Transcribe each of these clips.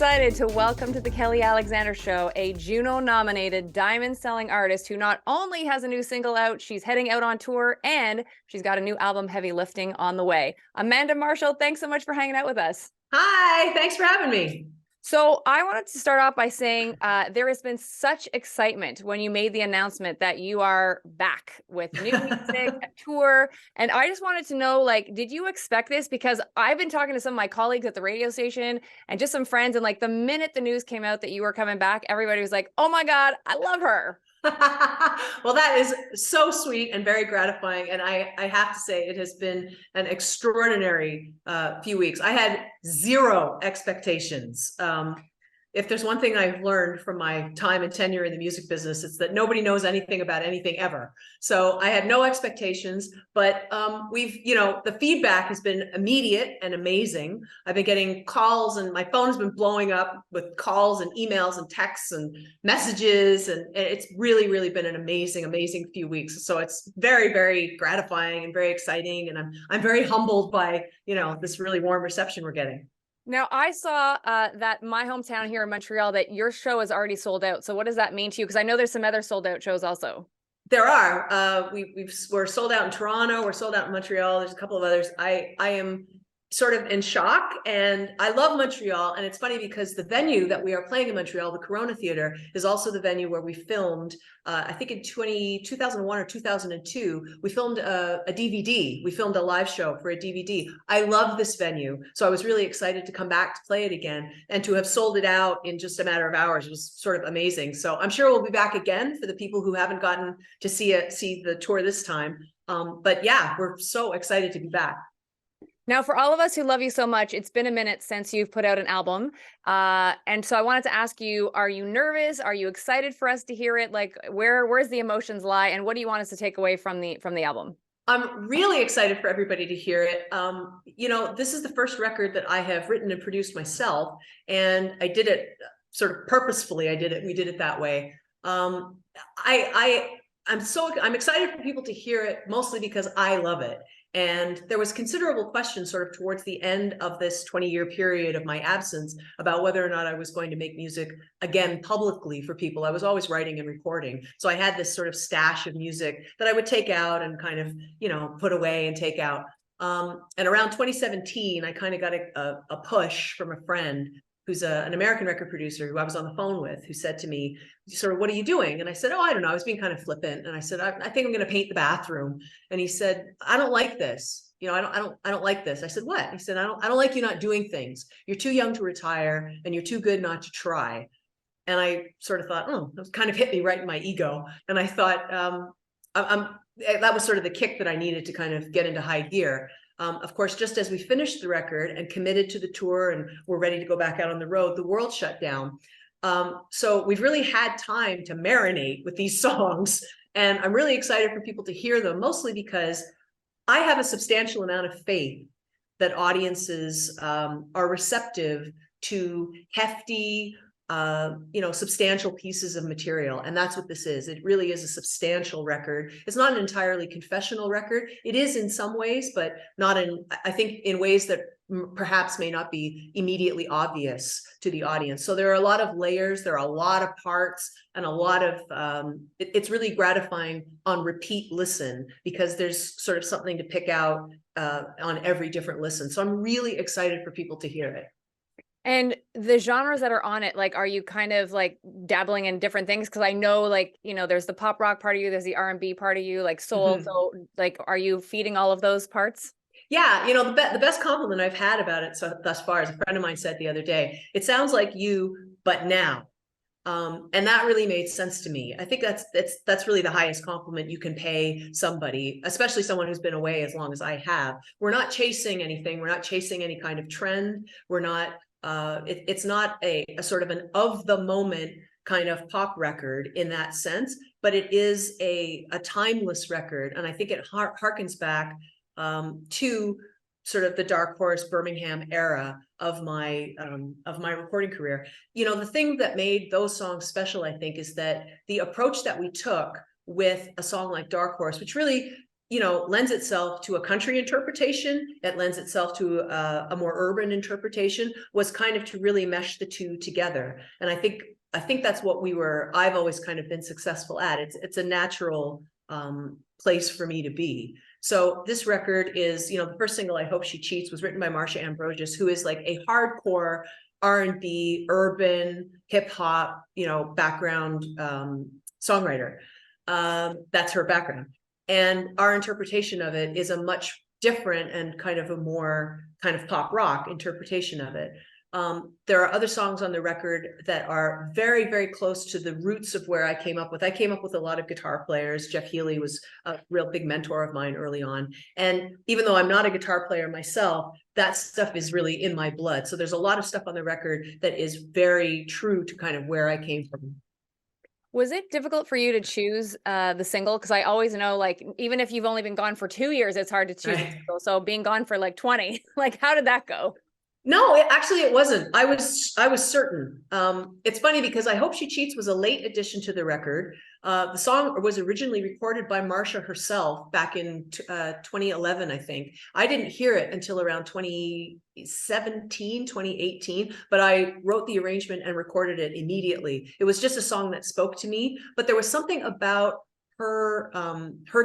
excited to welcome to the Kelly Alexander Show a Juno-nominated diamond-selling artist who not only has a new single out, she's heading out on tour, and she's got a new album, Heavy Lifting, on the way. Amanda Marshall, thanks so much for hanging out with us. Hi, thanks for having me. So I wanted to start off by saying there has been such excitement when you made the announcement that you are back with new music, a tour. And I just wanted to know, like, did you expect this? Because I've been talking to some of my colleagues at the radio station and just some friends. And like the minute the news came out that you were coming back, everybody was like, oh my God, I love her. Well, that is so sweet and very gratifying. And I have to say, it has been an extraordinary few weeks. I had zero expectations. If there's one thing I've learned from my time and tenure in the music business, it's that nobody knows anything about anything ever. So I had no expectations, but the feedback has been immediate and amazing. I've been getting calls and my phone has been blowing up with calls and emails and texts and messages. And it's really, really been an amazing, amazing few weeks. So it's very, very gratifying and very exciting. And I'm very humbled by, this really warm reception we're getting. Now, I saw that my hometown here in Montreal, that your show is already sold out. So what does that mean to you? Because I know there's some other sold out shows also. There are. We're sold out in Toronto. We're sold out in Montreal. There's a couple of others. I am sort of in shock, and I love Montreal. And it's funny because the venue that we are playing in Montreal, the Corona Theater, is also the venue where we filmed, I think in 2001 or 2002, we filmed a DVD. We filmed a live show for a DVD. I love this venue. So I was really excited to come back to play it again, and to have sold it out in just a matter of hours was sort of amazing. So I'm sure we'll be back again for the people who haven't gotten to see the tour this time. But yeah, we're so excited to be back. Now, for all of us who love you so much, it's been a minute since you've put out an album. And so I wanted to ask you, are you nervous? Are you excited for us to hear it? Like, where's the emotions lie? And what do you want us to take away from the album? I'm really excited for everybody to hear it. This is the first record that I have written and produced myself. And I did it sort of purposefully. We did it that way. I'm excited for people to hear it, mostly because I love it. And there was considerable question sort of towards the end of this 20-year period of my absence about whether or not I was going to make music again publicly for people. I was always writing and recording. So I had this sort of stash of music that I would take out and kind of, put away and take out. And around 2017, I kind of got a push from a friend who's an American record producer who I was on the phone with, who said to me, sort of, what are you doing? And I said, oh, I don't know. I was being kind of flippant. And I said, I think I'm going to paint the bathroom. And he said, I don't like this. I don't like this. I said, what? He said, I don't like you not doing things. You're too young to retire and you're too good not to try. And I sort of thought, that kind of hit me right in my ego. And I thought, that was sort of the kick that I needed to kind of get into high gear. Of course, just as we finished the record and committed to the tour and we're ready to go back out on the road, the world shut down. So we've really had time to marinate with these songs. And I'm really excited for people to hear them, mostly because I have a substantial amount of faith that audiences are receptive to hefty, substantial pieces of material. And that's what this is. It really is a substantial record. It's not an entirely confessional record. It is in some ways, but not I think in ways that perhaps may not be immediately obvious to the audience. So there are a lot of layers, there are a lot of parts, and a lot of, it's really gratifying on repeat listen, because there's sort of something to pick out on every different listen. So I'm really excited for people to hear it. And the genres that are on it, like, are you kind of like dabbling in different things? Because I know, like, there's the pop rock part of you, there's the R&B part of you, like soul. Mm-hmm. So, like, are you feeding all of those parts? Yeah, the best compliment I've had about it thus far is a friend of mine said the other day, it sounds like you, but now. And that really made sense to me. I think that's really the highest compliment you can pay somebody, especially someone who's been away as long as I have. We're not chasing anything. We're not chasing any kind of trend. We're not. It's not a sort of an of the moment kind of pop record in that sense, but it is a timeless record. And I think it harkens back to sort of the Dark Horse Birmingham era of my recording career. The thing that made those songs special, I think, is that the approach that we took with a song like Dark Horse, which really lends itself to a country interpretation. It lends itself to a more urban interpretation, was kind of to really mesh the two together. And I think that's what I've always kind of been successful at. It's a natural place for me to be. So this record is, the first single, I Hope She Cheats, was written by Marsha Ambrosius, who is like a hardcore R&B, urban, hip hop, background songwriter. That's her background. And our interpretation of it is a much different and kind of a more kind of pop rock interpretation of it. There are other songs on the record that are very, very close to the roots of where I came up with. I came up with a lot of guitar players. Jeff Healey was a real big mentor of mine early on. And even though I'm not a guitar player myself, that stuff is really in my blood. So there's a lot of stuff on the record that is very true to kind of where I came from. Was it difficult for you to choose the single? Because I always know, like, even if you've only been gone for 2 years, it's hard to choose a single. So being gone for like 20, like, how did that go? No, it wasn't. I was certain. It's funny because I Hope She Cheats was a late addition to the record. The song was originally recorded by Marsha herself back in 2011, I think. I didn't hear it until around 2017, 2018, but I wrote the arrangement and recorded it immediately. It was just a song that spoke to me, but there was something about her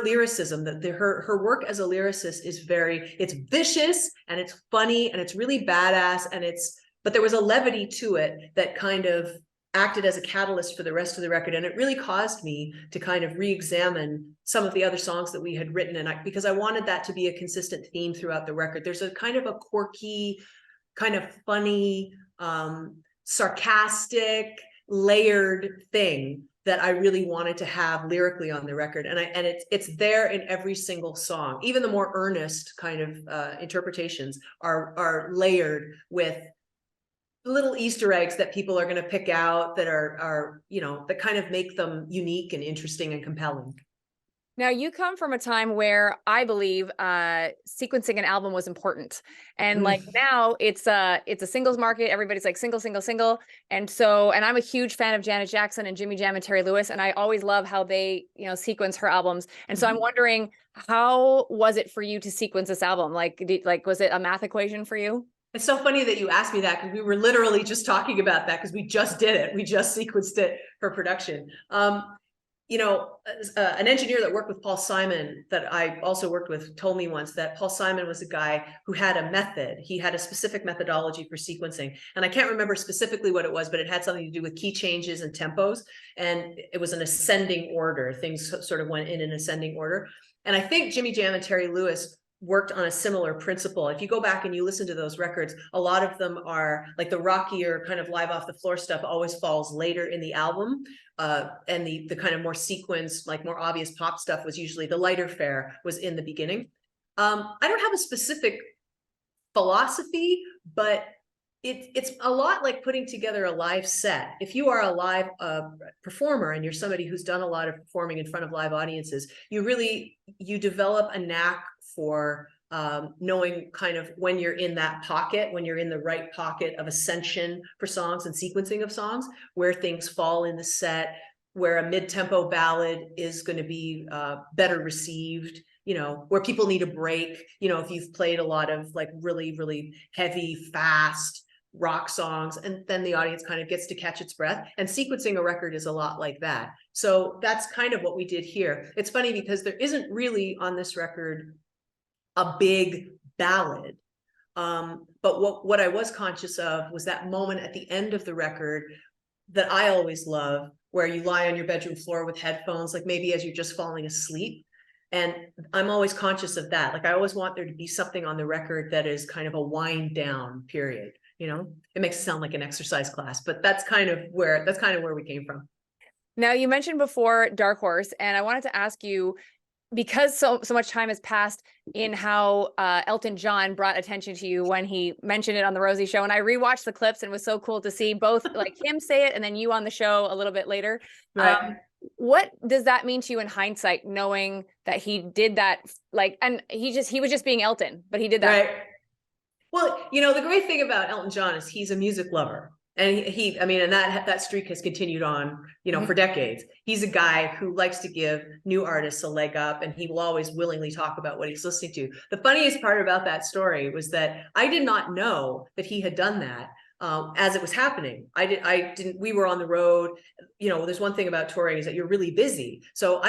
lyricism, that her work as a lyricist is it's vicious and it's funny and it's really badass, but there was a levity to it that kind of acted as a catalyst for the rest of the record. And it really caused me to kind of re-examine some of the other songs that we had written. And because I wanted that to be a consistent theme throughout the record. There's a kind of a quirky, kind of funny, sarcastic, layered thing that I really wanted to have lyrically on the record. And it's there in every single song. Even the more earnest kind of interpretations are layered with little Easter eggs that people are going to pick out that are that kind of make them unique and interesting and compelling. Now, you come from a time where I believe sequencing an album was important. And like now it's a singles market. Everybody's like single, single, single. And I'm a huge fan of Janet Jackson and Jimmy Jam and Terry Lewis. And I always love how they, sequence her albums. And so I'm wondering, how was it for you to sequence this album? Like, was it a math equation for you? It's so funny that you asked me that, because we were literally just talking about that, because we just did it. We just sequenced it for production. An engineer that worked with Paul Simon that I also worked with told me once that Paul Simon was a guy who had a method. He had a specific methodology for sequencing. And I can't remember specifically what it was, but it had something to do with key changes and tempos. And it was an ascending order. Things sort of went in an ascending order. And I think Jimmy Jam and Terry Lewis worked on a similar principle. If you go back and you listen to those records, a lot of them are like the rockier kind of live off the floor stuff always falls later in the album. And the kind of more sequence, like more obvious pop stuff was usually the lighter fare was in the beginning. I don't have a specific philosophy, but it's a lot like putting together a live set. If you are a live performer and you're somebody who's done a lot of performing in front of live audiences, you develop a knack for knowing kind of when you're in that pocket, when you're in the right pocket of ascension for songs and sequencing of songs, where things fall in the set, where a mid-tempo ballad is going to be better received, where people need a break. If you've played a lot of like really, really heavy, fast rock songs, and then the audience kind of gets to catch its breath, and sequencing a record is a lot like that. So that's kind of what we did here. It's funny because there isn't really on this record a big ballad. But what I was conscious of was that moment at the end of the record that I always love, where you lie on your bedroom floor with headphones, like maybe as you're just falling asleep. And I'm always conscious of that. Like I always want there to be something on the record that is kind of a wind down period. It makes it sound like an exercise class, but that's kind of where we came from. Now, you mentioned before Dark Horse, and I wanted to ask you, because so much time has passed in how Elton John brought attention to you when he mentioned it on the Rosie Show, and I rewatched the clips, and it was so cool to see both like him say it and then you on the show a little bit later. Right. What does that mean to you in hindsight, knowing that he did that? And he was just being Elton, but he did that. Right. Well, the great thing about Elton John is he's a music lover. And I mean, and that streak has continued on, you know, for decades. He's a guy who likes to give new artists a leg up, and he will always willingly talk about what he's listening to. The funniest part about that story was that I did not know that he had done that as it was happening. I didn't, we were on the road. You know, there's one thing about touring is that you're really busy. So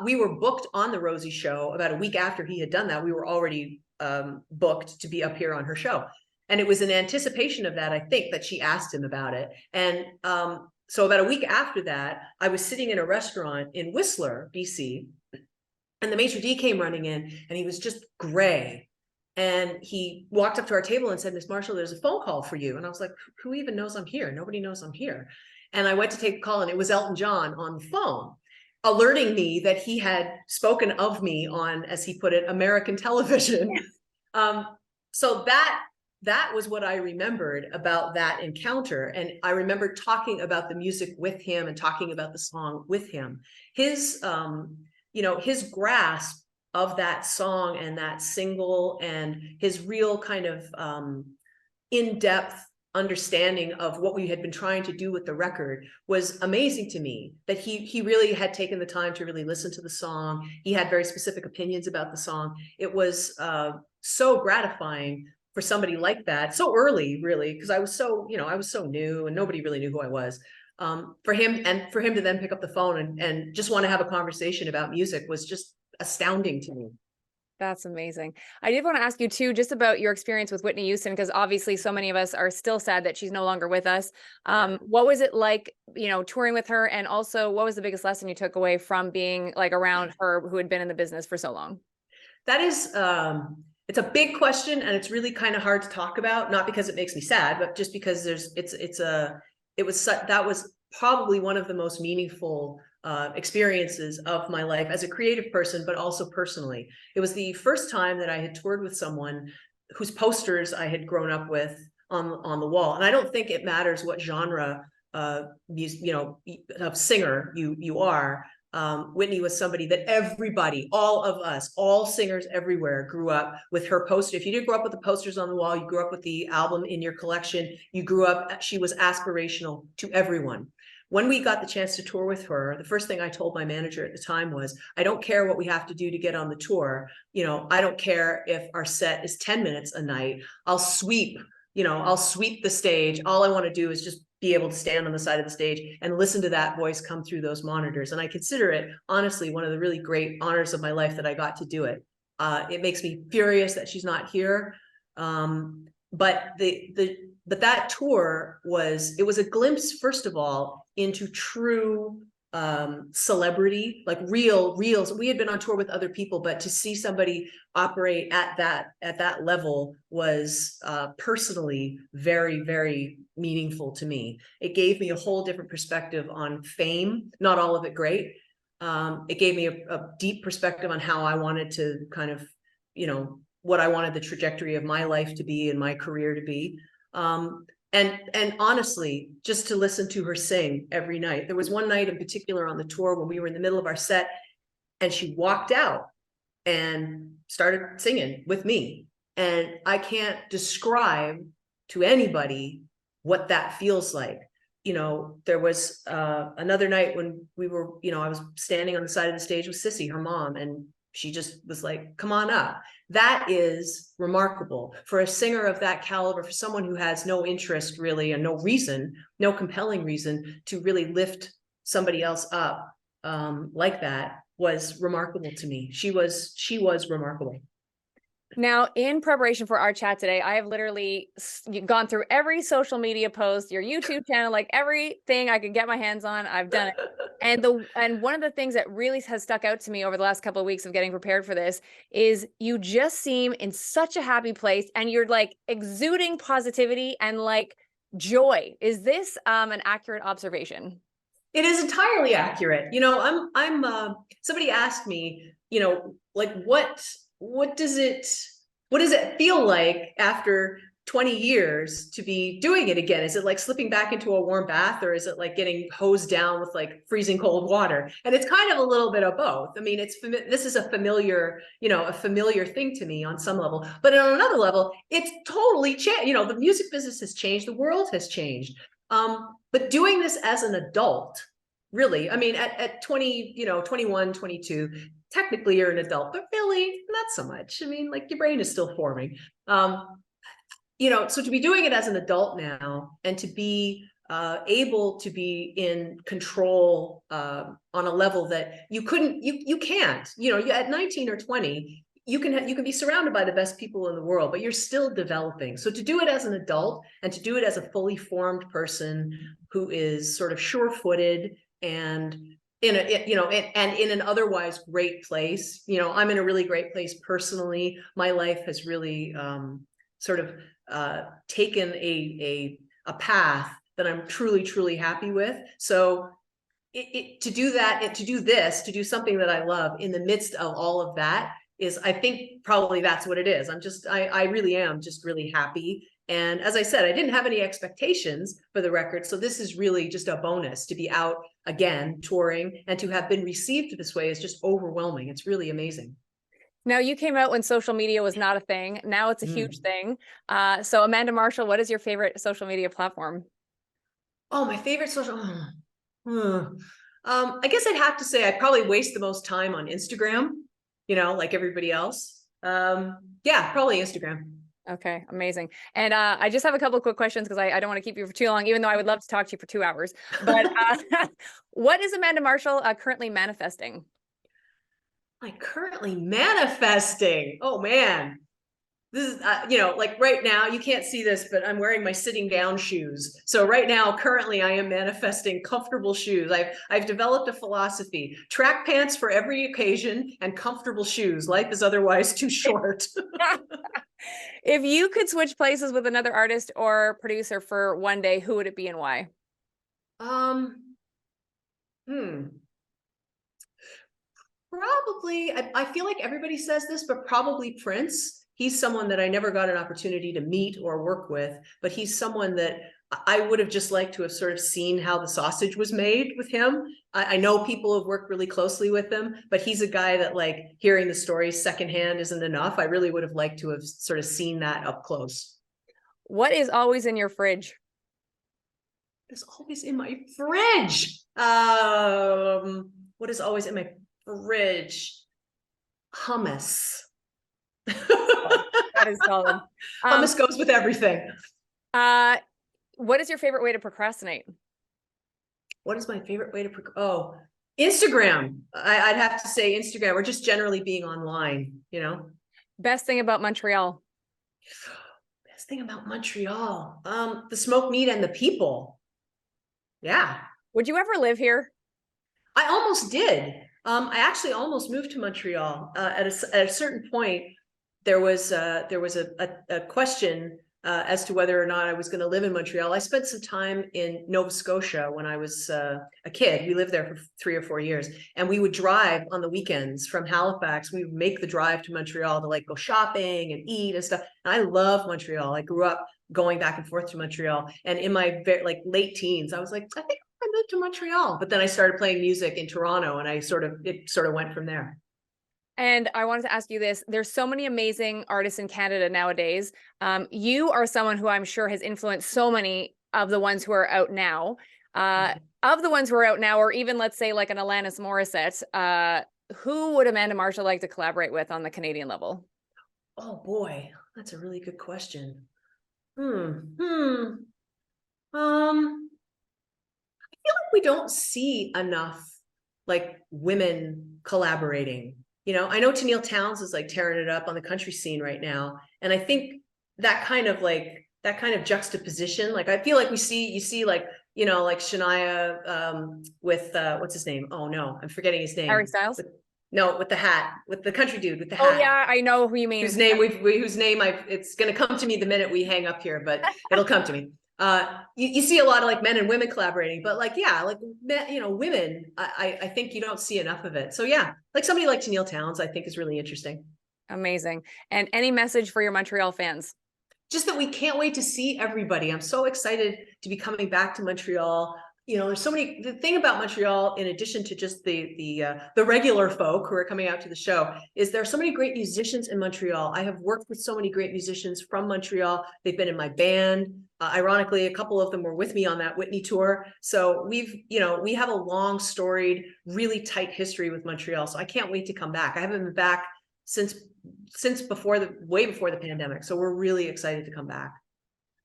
we were booked on the Rosie show about a week after he had done that. We were already booked to be up here on her show. And it was in anticipation of that, I think, that she asked him about it. And so about a week after that, I was sitting in a restaurant in Whistler, BC, and the maitre d' came running in, and he was just gray. And he walked up to our table and said, "Miss Marshall, there's a phone call for you." And I was like, "Who even knows I'm here? Nobody knows I'm here." And I went to take the call, and it was Elton John on the phone, alerting me that he had spoken of me on, as he put it, American television. So that was what I remembered about that encounter. And I remember talking about the music with him and talking about the song with him. His, you know, his grasp of that song and that single, and his real kind of in-depth understanding of what we had been trying to do with the record was amazing to me. That he really had taken the time to really listen to the song. He had very specific opinions about the song. It was so gratifying for somebody like that, so early, really, because I was so, you know, I was so new and nobody really knew who I was. For him to then pick up the phone and just want to have a conversation about music was just astounding to me. That's amazing. I did want to ask you too, just about your experience with Whitney Houston, because obviously so many of us are still sad that she's no longer with us. What was it like, you know, touring with her? And also, what was the biggest lesson you took away from being like around her, who had been in the business for so long? That is, it's a big question, and it's really kind of hard to talk about, not because it makes me sad, but just because that was probably one of the most meaningful experiences of my life as a creative person, but also personally. It was the first time that I had toured with someone whose posters I had grown up with on the wall. And I don't think it matters what genre you know, of singer you are. Whitney was somebody that everybody, all of us, all singers everywhere grew up with her poster. If you didn't grow up with the posters on the wall, you grew up with the album in your collection, you grew up, she was aspirational to everyone. When we got the chance to tour with her, the first thing I told my manager at the time was, I don't care what we have to do to get on the tour. You know, I don't care if our set is 10 minutes a night. I'll sweep the stage. All I want to do is just be able to stand on the side of the stage and listen to that voice come through those monitors. And I consider it, honestly, one of the really great honors of my life that I got to do it. It makes me furious that she's not here. But that tour it was a glimpse, first of all, into true celebrity, like real. We had been on tour with other people, but to see somebody operate at that level was personally very, very meaningful to me. It gave me a whole different perspective on fame, not all of it great. It gave me a deep perspective on how I wanted to kind of, you know, what I wanted the trajectory of my life to be and my career to be. And honestly, just to listen to her sing every night. There was one night in particular on the tour when we were in the middle of our set, and she walked out and started singing with me. And I can't describe to anybody what that feels like. You know, there was another night when we were, you know, I was standing on the side of the stage with Sissy, her mom, and she just was like, "Come on up." That is remarkable for a singer of that caliber, for someone who has no interest really and no reason, no compelling reason to really lift somebody else up like that was remarkable to me. She was remarkable. Now, in preparation for our chat today, I have literally gone through every social media post, your YouTube channel, like everything I could get my hands on, I've done it. And one of the things that really has stuck out to me over the last couple of weeks of getting prepared for this is you just seem in such a happy place, and you're like exuding positivity and like joy. Is this an accurate observation? It is entirely accurate. You know, I'm somebody asked me, you know, like what does it feel like after 20 years to be doing it again? Is it like slipping back into a warm bath, or is it like getting hosed down with like freezing cold water? And it's kind of a little bit of both. I mean, this is a familiar thing to me on some level, but on another level, it's totally changed. You know, the music business has changed, the world has changed. But doing this as an adult, really, I mean, at 20, 21, 22, technically you're an adult, but really not so much. I mean, like your brain is still forming. So to be doing it as an adult now and to be able to be in control on a level that you can't, at 19 or 20, you can be surrounded by the best people in the world, but you're still developing. So to do it as an adult and to do it as a fully formed person who is sort of sure-footed and in an otherwise great place, I'm in a really great place personally. My life has really sort of taken a path that I'm truly, truly happy with. So to do something that I love in the midst of all of that is, I think probably that's what it is. I really am just really happy. And as I said, I didn't have any expectations for the record. So this is really just a bonus to be out again, touring, and to have been received this way is just overwhelming. It's really amazing. Now, you came out when social media was not a thing. Now it's a huge thing. So Amanda Marshall, what is your favorite social media platform? Oh, my favorite social. I guess I'd have to say I probably waste the most time on Instagram, like everybody else. Yeah, probably Instagram. Okay, amazing. And I just have a couple of quick questions because I don't want to keep you for too long, even though I would love to talk to you for 2 hours. But what is Amanda Marshall currently manifesting? Like currently manifesting. Oh man. This is, like right now, you can't see this, but I'm wearing my sitting down shoes. So right now, currently, I am manifesting comfortable shoes. I've developed a philosophy: track pants for every occasion and comfortable shoes. Life is otherwise too short. If you could switch places with another artist or producer for one day, who would it be and why? Probably, I feel like everybody says this, but probably Prince. He's someone that I never got an opportunity to meet or work with, but he's someone that I would have just liked to have sort of seen how the sausage was made with him. I know people have worked really closely with him, but he's a guy that, like, hearing the stories secondhand isn't enough. I really would have liked to have sort of seen that up close. What is always in your fridge? It's always in my fridge. What is always in my fridge? Hummus. That is solid. Hummus goes with everything. What is your favorite way to procrastinate? What is my favorite way to Instagram. I'd have to say Instagram, or just generally being online, Best thing about Montreal? Best thing about Montreal, the smoked meat and the people. Yeah. Would you ever live here? I almost did. I actually almost moved to Montreal. At a certain point, there was a question as to whether or not I was going to live in Montreal. I spent some time in Nova Scotia when I was a kid. We lived there for 3 or 4 years, and we would drive on the weekends from Halifax. We would make the drive to Montreal to, like, go shopping and eat and stuff. And I love Montreal. I grew up going back and forth to Montreal, and in my late teens, I was like, I think I moved to Montreal. But then I started playing music in Toronto, and it sort of went from there. And I wanted to ask you this. There's so many amazing artists in Canada nowadays. You are someone who I'm sure has influenced so many of the ones who are out now. Of the ones who are out now, or even let's say like an Alanis Morissette, who would Amanda Marshall like to collaborate with on the Canadian level? Oh boy, that's a really good question. I feel like we don't see enough, like, women collaborating. I know Tennille Townes is, like, tearing it up on the country scene right now, and I think that kind of juxtaposition, like, I feel like you see like, like Shania with what's his name? Oh no, I'm forgetting his name. Harry Styles? With the hat, with the country dude with the hat. Oh yeah, I know who you mean. Whose name it's going to come to me the minute we hang up here, but it'll come to me. You see a lot of, like, men and women collaborating, but, like, yeah, like, women, I think you don't see enough of it. So yeah, like somebody like Tennille Townes, I think, is really interesting. Amazing. And any message for your Montreal fans? Just that we can't wait to see everybody. I'm so excited to be coming back to Montreal. there's so many, the thing about Montreal, in addition to just the regular folk who are coming out to the show, is there are so many great musicians in Montreal. I have worked with so many great musicians from Montreal. They've been in my band. Ironically, a couple of them were with me on that Whitney tour. So we have a long storied, really tight history with Montreal. So I can't wait to come back. I haven't been back since way before the pandemic. So we're really excited to come back.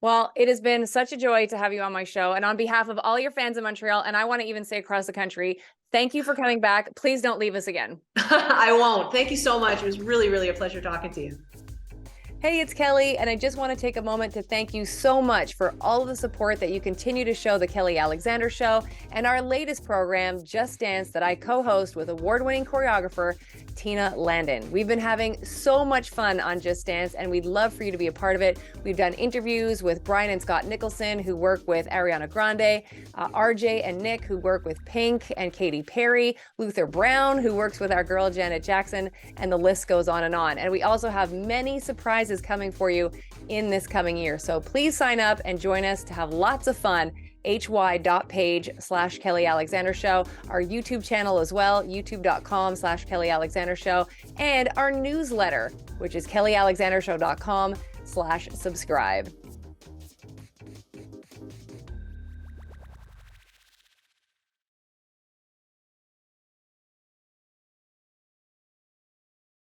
Well, it has been such a joy to have you on my show. And on behalf of all your fans in Montreal, and I want to even say across the country, thank you for coming back. Please don't leave us again. I won't. Thank you so much. It was really, really a pleasure talking to you. Hey, it's Kelly, and I just want to take a moment to thank you so much for all of the support that you continue to show The Kelly Alexander Show and our latest program, Just Dance, that I co-host with award-winning choreographer Tina Landon. We've been having so much fun on Just Dance, and we'd love for you to be a part of it. We've done interviews with Brian and Scott Nicholson, who work with Ariana Grande, RJ and Nick, who work with Pink and Katy Perry, Luther Brown, who works with our girl Janet Jackson, and the list goes on. And we also have many surprises coming for you in this coming year. So please sign up and join us to have lots of fun. hy.page/Kelly Alexander Show, our YouTube channel as well, youtube.com/Kelly Alexander Show, and our newsletter, which is kellyalexandershow.com/subscribe.